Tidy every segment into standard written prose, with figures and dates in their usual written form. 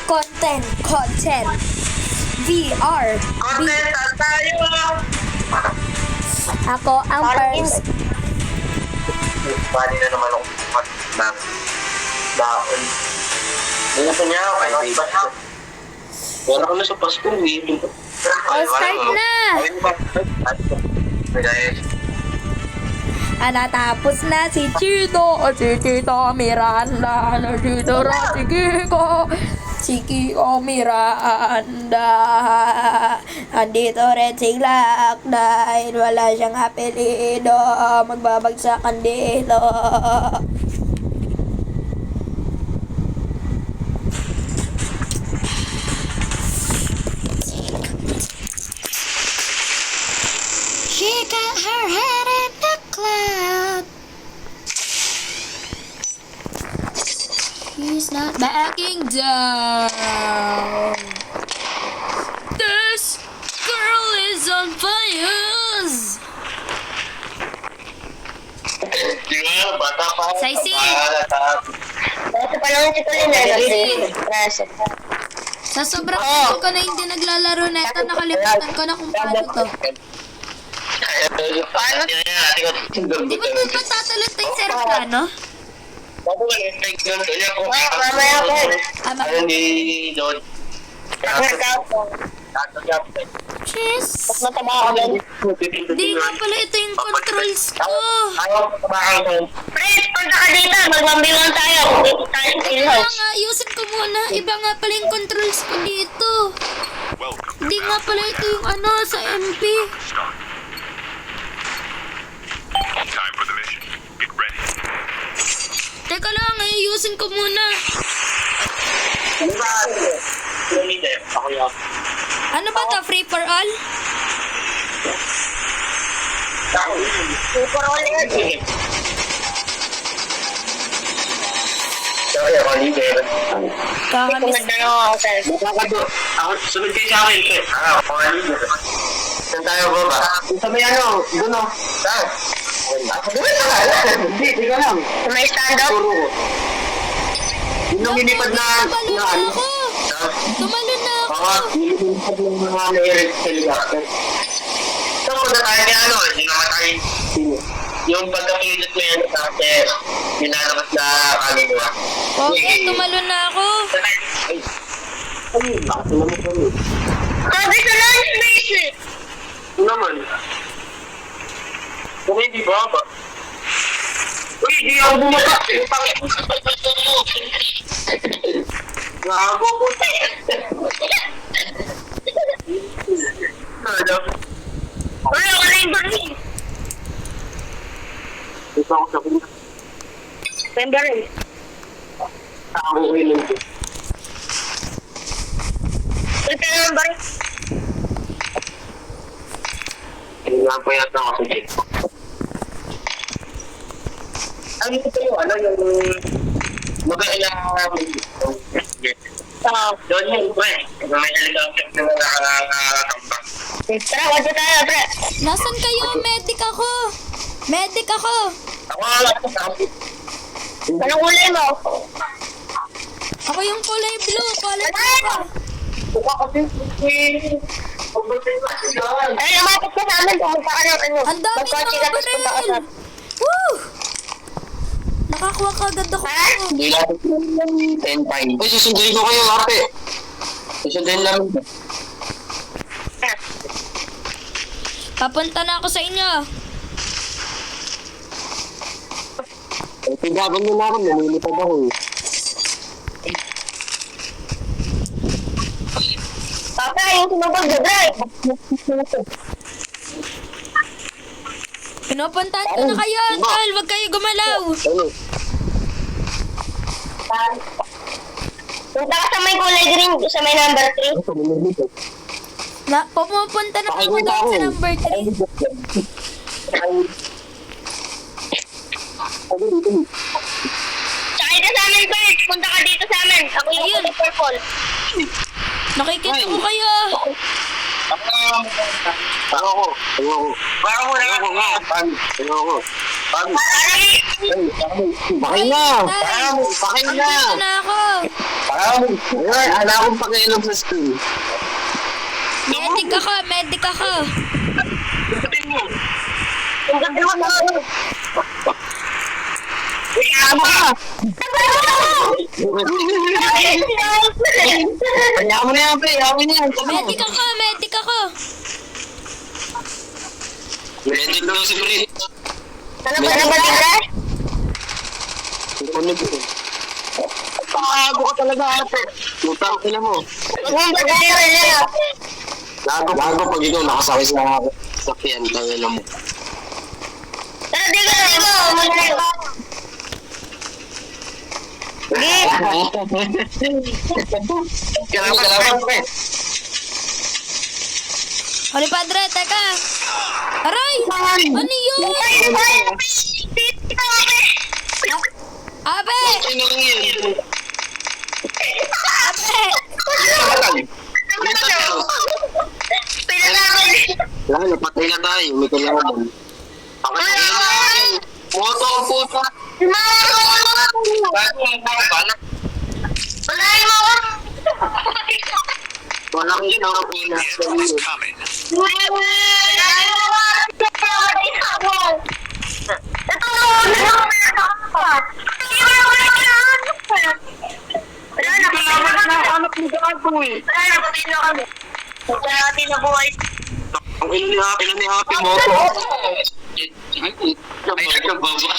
Content. VR. Content tayo! Ako ang first. Bali na naman ako baon. Dito niya ako, kaya ba siya? Wala ko na sa Pasko, eh. Start na! Natapos na si Chito, si Chito Miranda, si Kiko Miranda. Andito rin si Glock dahil wala siyang apelido, magbabagsakan dito. She got her head in the cloud. She's not backing down. This girl is on fire. Di ba? Bata pa. Saisi. Ito pa lang si Colin Sa sobrang tagal ko na hindi naglalaro na ito, nakalimutan ko na kung paano to. Paano? Di ba doon patatalon tayo sa aeroplano? mamaya ko. Ano ni Don? Cheers! Mas mataba ako din. Di nga pala ito yung controls ko. Friends, punta ka dito. Magmambiwan tayo. Dito tayo sa Kaya house. nga, ayusin ko muna. Iba nga pala yung controls ko dito. Di nga pala ito yung ano sa MP. Time for the mission. Get ready. Teka lang, ayusin ko muna. Ano ba to? Free for all? Super all in. Sorry, ako leader. Kakamis. Nagdano ako sir. Ako, sunod kayo sa akin. Ako leader. Saan tayo ba? Sa may ano, doon o. Saan? Ako doon na ka. Hindi, di ka lang. May stand up. Turo ko. Yun ang minipad na Tumalon na ano. ako. Tumalon na ako. Oo, minipad ng mga na-erect helicopter. So, punta tayo niya ano, hindi namatay. Yung pagkapilit mo yan sa akin, nilalabas na kanina. Okay, tumalon na ako. Ay, bakit naman kami? Sabi sa lunch break eh. Ito naman. Kung hindi baba. Uy, hindi ako bumaba. Gago ko. Wala ka na yung baril. Ito ako sa kulit. May baril. Ako ilan ko. Ito na yung baril. Hindi nga pa yata ako sa jet. Ano ito yung ano yung magailang jet. Doon yung pre. May helicopter na nakakambak. Tara, wadyo tayo, pre. Nasaan kayo? Medic ako. Medic ako. Ako wala ko sa akin. Anong kulay mo? Ako yung kulay blue. Kulay blue ako. Buka kasi Ay, lumapit ka sa amin. Pumunta ka ng ano. Ang dami Magkotse ng ka, tapos punta ka sa... baril. Woo! Nakakuha ka agad ako. Hindi lang 10-5. Uy, susunduin ko kayo, ate. Susunduin lang. Papunta na ako sa inyo. Tigaban mo na ako, namilipad ako eh. Papa, yung sumabag na drive. Pinupuntahan ko na kayo, Uncle. Huwag kayo gumalaw. Ano? Punta ka sa may kulay green, sa may number 3. Ito, namilipad. Pumupunta na ako doon sa number 3. Sakay ka sa amin, Bert. Punta ka dito sa amin. Ako yung Ayun. kulay purple. Nakikita ko kayo. Ayoko. Ayoko nga. Ayoko. Bakit na? Nandito na ako. Wala akong pakialam sa school. Medic ako, medic ako. Ang ganda mo na. Kanya mo na yan, pre. Yamin yan. Medic ako, medic ako. Medic daw si pre. Ano ba na ba? Ano po? Pakago ka talaga ate. Lutang sila mo. Gago pag ikaw nakasakay sa sakyan. Tangin mo. Tara, di ko. Kailangan pre. Holy Padre, teka. Aray! Ano yun? Abe! Ano lang yun? Abe! Wala, napatay na tayo. May kailangan. Moto ang puta. Walang ginawang ina. It's coming. Ang ino ni Happy Moto. Ay, nagkababa.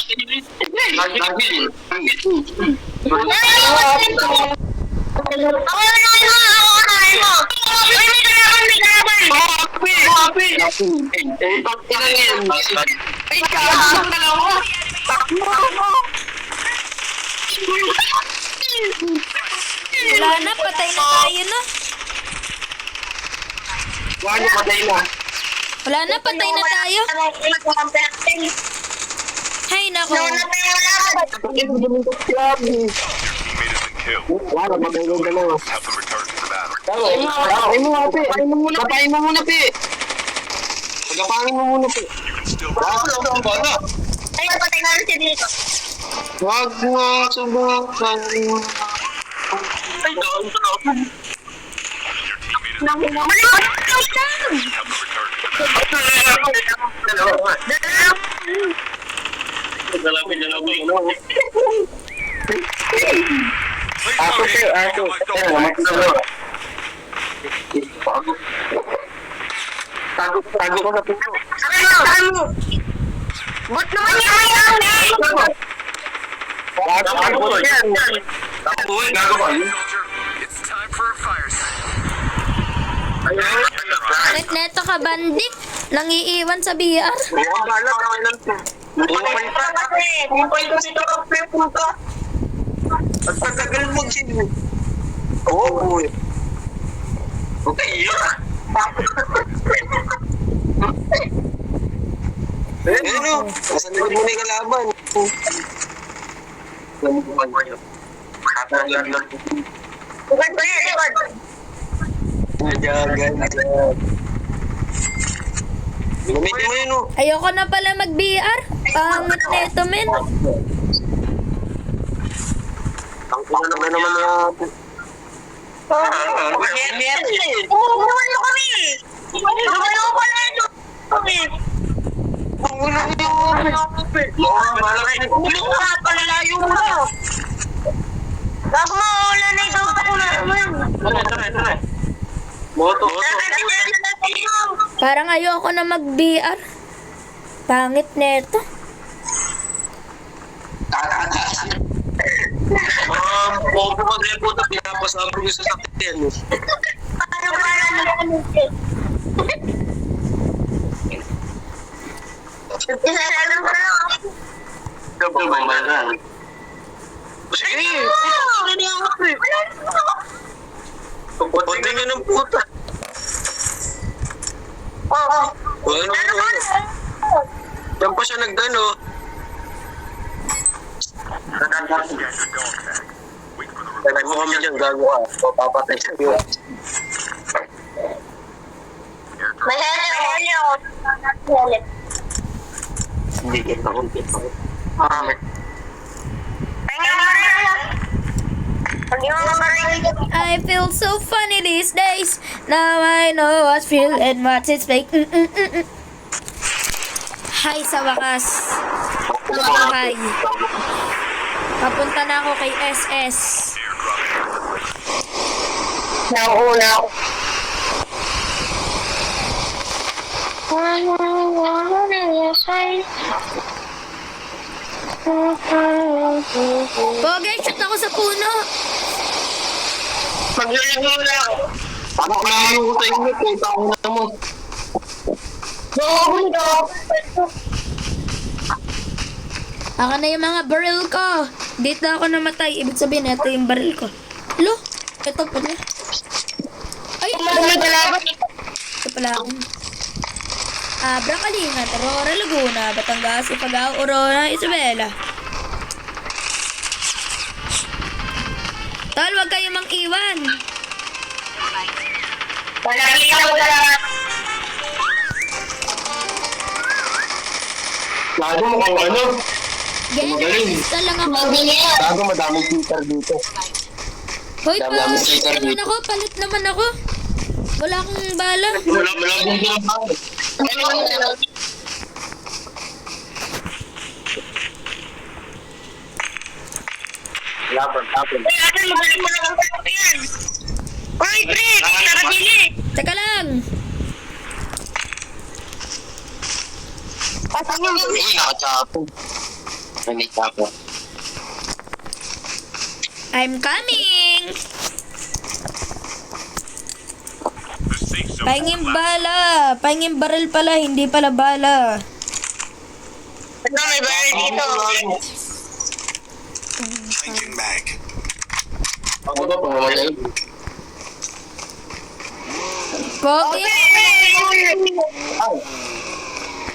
Wala na, patay na tayo na. Wala na, patay na tayo. Hay nako. Teammate has been killed. Wala, patay na dalawa. Help them return to the battle. Patayin mo muna, Pi. Pagapangin mo muna, Pi. You can still Ay, patay na rin siya dito. Wag mo subukan. Ay, doon. your teammate has help them return to the battle. Tago ko sa pinto. Ba't naman yan? Gago ko yan. Gago ko. Soldier, it's time for a fire sale. Kahit neto ka, bandit. Nangiiwan sa BR. Mukhang balat, okay lang to. Mukhang kasi ito ang puta. At pagkagal mo siya. Oo, boy. Okay, yun. Ano? Nasa likod mo na yung kalaban. Bukad ba yan? Ajagan. Gamitin mo yun, oh. Ayoko na pala mag-BR. Pangat neto, men. Ang pang naman natin. Umano kami! Umano ko na ito! Umano ka! Palalayo mo na! Bago mawala na ito ako na naman! Moto. Parang ayoko na mag-BR. Pangit neto. Moto ka din po. Pinapasabro yung sasakyan. Paano ba naman? Isasalang ko na. Double ba man? Sige! Pati nga ng puta. Oo. Ano ba? Diyan pa siya nagdano. Get your dog tag. Wait for the Kaya mo kami dyan, gago ka. Papapatay sa iyo. May hali ako. Hali. Hindi kita ko. Pagyan mo na. Pagyan mo na. I feel so funny these days. Now I know what's real and what's it's fake. Hi sa wakas. Hi. Papunta na ako kay SS. Nauuna ako. Pogi, shoot ako sa puno. Maglulagula ako. Ako kailangan ko sa inyo, punta ko na mo. Ako na yung mga barrel ko. Dito ako namatay. Ibig sabihin, ito yung barrel ko. Lo, ito pala. Ay, ito pala ako. Abra Kalinga, Aurora Laguna, Batangas, Ifagao, Aurora, Isabela. Tol, wag kayo mang iwan. Palagi ako talaga. Lalo mo kung ano. Magaling. Ganyan, lang ako. Lalo madaming cheater dito. Hoy, Dami namin palit sticker naman dito. ako, palit naman ako. Wala akong bala. Wala kong ginagawa. Laban. Kaya magaling mo lang ang yan. Uy, Brick! Tara dili! Teka lang. Pasan yung Uy, nakachapon. May chapon. I'm coming. The safe zone. Pahingin bala. Pahingin barrel pala, hindi pala bala. Ito, may baril dito. Changing mag. Ako ba, pamamalay? Pogi.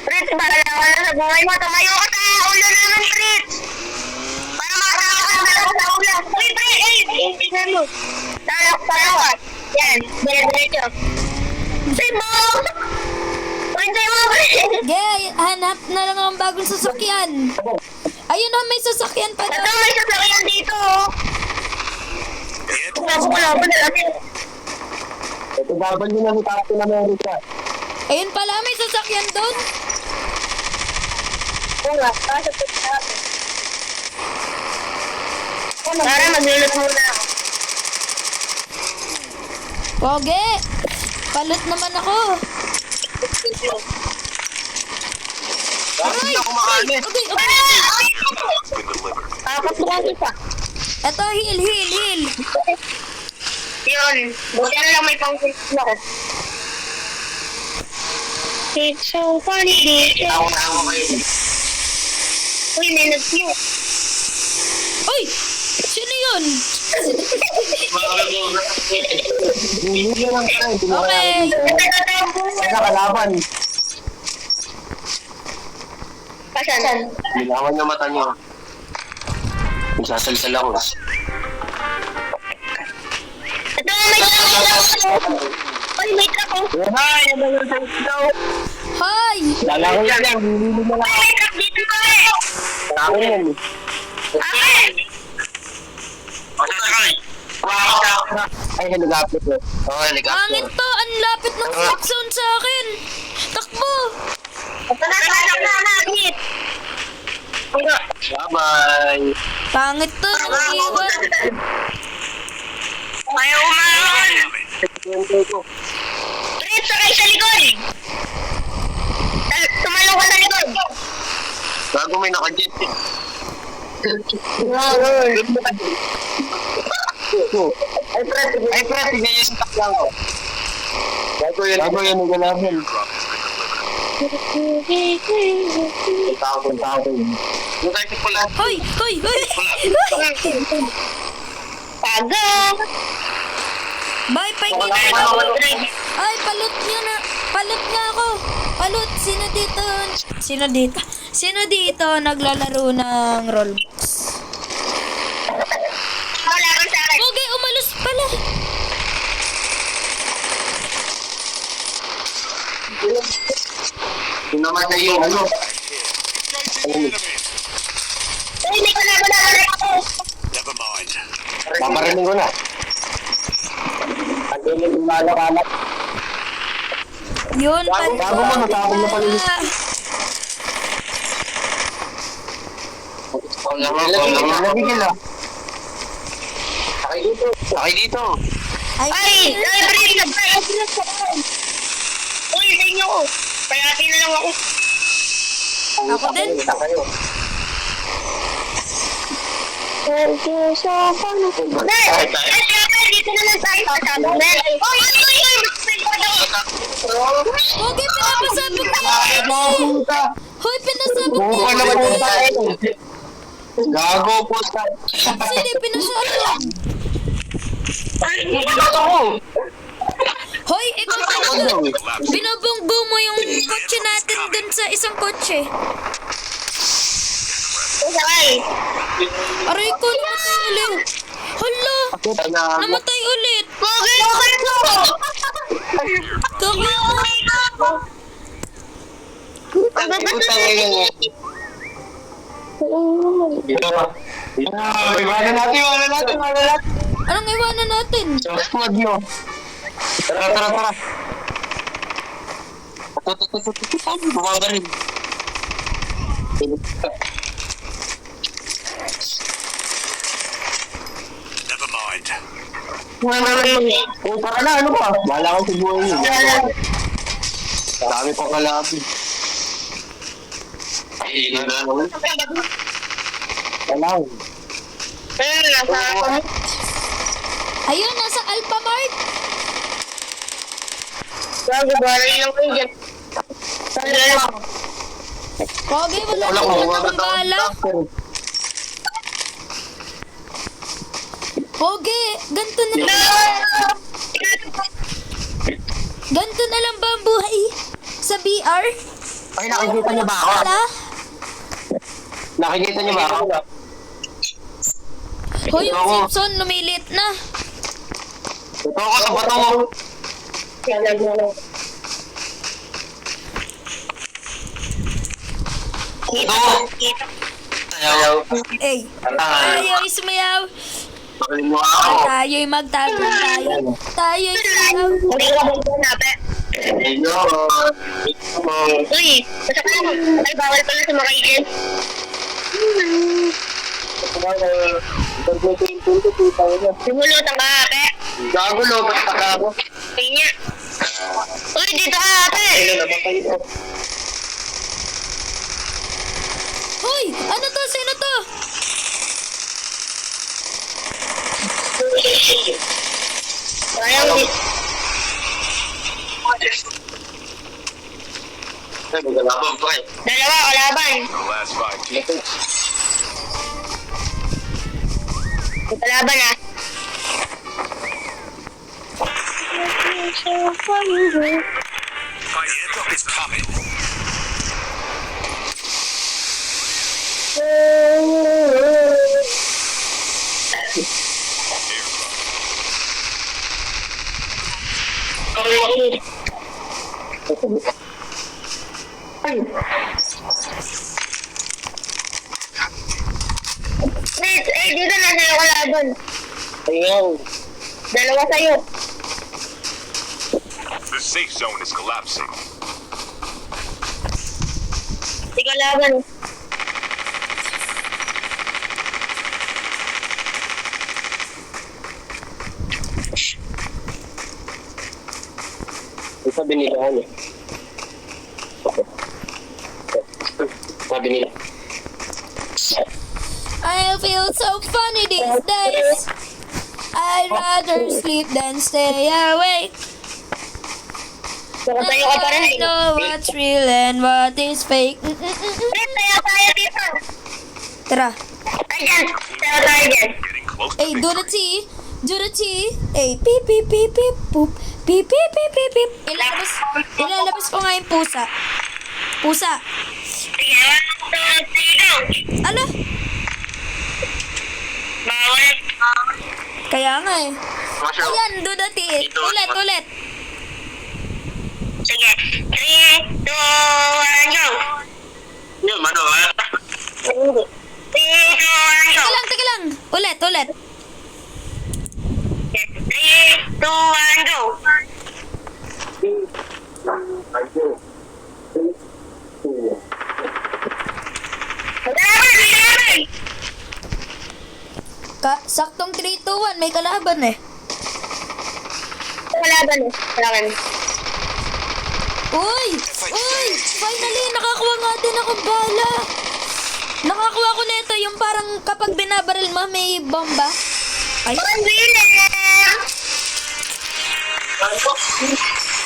Fritz, bahala ka na sa buhay mo. Tumayo ka sa ulo naman, Fritz. Para makakakasama ka sa ulo. Uy, Fritz! Tingnan mo. Talak. Yan, dire-diretso. Say mo! Uy, say mo, Fritz! Gay, hanap na lang ang bagong sasakyan. Ayun na, may sasakyan pa Ito, daw. may sasakyan dito. Kaso ko lang, natin. Ito babal nyo na ni Captain America. Ayun pala, may sasakyan doon. Oo nga, kaso po natin. Tara, maglulot muna ako. Pogi. Palit naman ako. Bakit hindi ako makalit? Okay. Been delivered. Tapos lagi pa. Eto, heal. Yun, buti na lang may pang-fix ako. It's so funny. Ako kayo. Uy, may nag-view. Uy! Sino yun? Hindi lang tayo. Okay. Nakalaban. Kasan? Bilawan yung mata nyo. Magsasalsal ako. Ito, may truck. Uy, may truck oh. Hi! Ano yung daw? Hi! Lalaki yan. Lilili na lang. Uy, may truck dito pa eh. Ako yan. Akin! Ay, helicopter. Oo, helicopter. Pangit to! Ang lapit ng safe zone sa akin! Takbo! Nananak na natin. Bye-bye. Pangit to! Nang-iwan! Ayaw umaron. Fritz, sakay sa likod. Tumalong ka sa likod. Bago may naka-jet. Ay, pre, tignan yung saklang ko. Bago yan ang galaman. Tao. Yung kahit pala. Hoy! Tago. Bye! Pahingin na ako! Ay, palut nga ako! Palut! Sino dito naglalaro ng Roblox? Wala kang sa akin. Okay, umalos pala! Yung namatay yung ano. Uy, may kalaban ako. Never mind. Babaranin ko na. Umalak-alak. Yun, Bago mo, natapon na pala yun. Sakay dito. Ay, Brent! Uy, sa inyo ko. Payati na lang ako. Ako din. Dito naman tayo. Pogi, pinapasabog niya. Hoy, pinasabog Buka niya. naman po tayo. Gago po sa... Sige, pinasabog. Hoy, ikaw talaga. Binabunggo mo yung kotse natin dun sa isang kotse. Aray ko, namatay ulit. Hala, namatay ulit. Iwanan natin. Anong iwanan natin? Squad nyo. Tara. Bumaba rin. Never mind. Tara na, ano ba? Bahala ko sa buhay nyo. Dami pa kalabi. Ay, na naman. Kailangan. Ayun, nasa Alphamart. Pogi, wala Wala ka ko. na akong bala. Pogi, ganito na lang. Ganito na lang ba ang buhay sa BR? Ay, nakikita niyo ba ako? Wala. Nakikita niyo ba ako? Hoy, yung Simpson, lumilit na. Ito ako sa bato mo. Ayaw. Eh, tayo'y sumayaw. Bakalim mo ako. Tayo'y magtago tayo. Tayo'y sumayaw. Uy, ay bawal pala sa mga ikin. Simulutan ka, ate. Gago, lobat pa ka ako. Kanya. Uy, dito ka, ate. Hoy, ano to? Sino to? Sayang di. Ay, magalaban pa eh. Dalawa, kalaban. The last 5 teams. May kalaban, ah. Fight is coming. Wait, dito na sa'yo kalaban. Ayaw. Dalawa sa'yo. The safe zone is collapsing. Di kalaban. Sabi nila ano? Sabi nila. I feel so funny these days. I'd rather sleep than stay awake. Baka sa'yo ka pa rin. I know what's real and what is fake. Wait, tayo dito. Tara. Ay, dyan. Tayo dyan. Getting close to Hey, do the victory. T. Do the T. Hey, beep, beep, beep, beep, boop. Beep, beep, beep, beep, beep. Ilalabas ko nga yung pusa. Pusa. Sige, sigaw. Ano? Bawal. Kaya nga eh. Ayan, do the T. Ulit. Sige. 3, 2, 1, go. Yun, mano, ha? 3, 2, 1, go. Teka lang. Ulit. 3, 2, 1, go. Saktong 3, 2, 1. May kalaban eh. Kalaban eh. Kalaban. Uy! Uy! Finally, nakakuha nga din ako bala. Nakakuha ko nito yung parang kapag binabaril mo may bomba. Ay. Winner!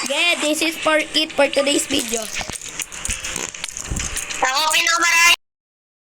Yeah, this is for it for today's video.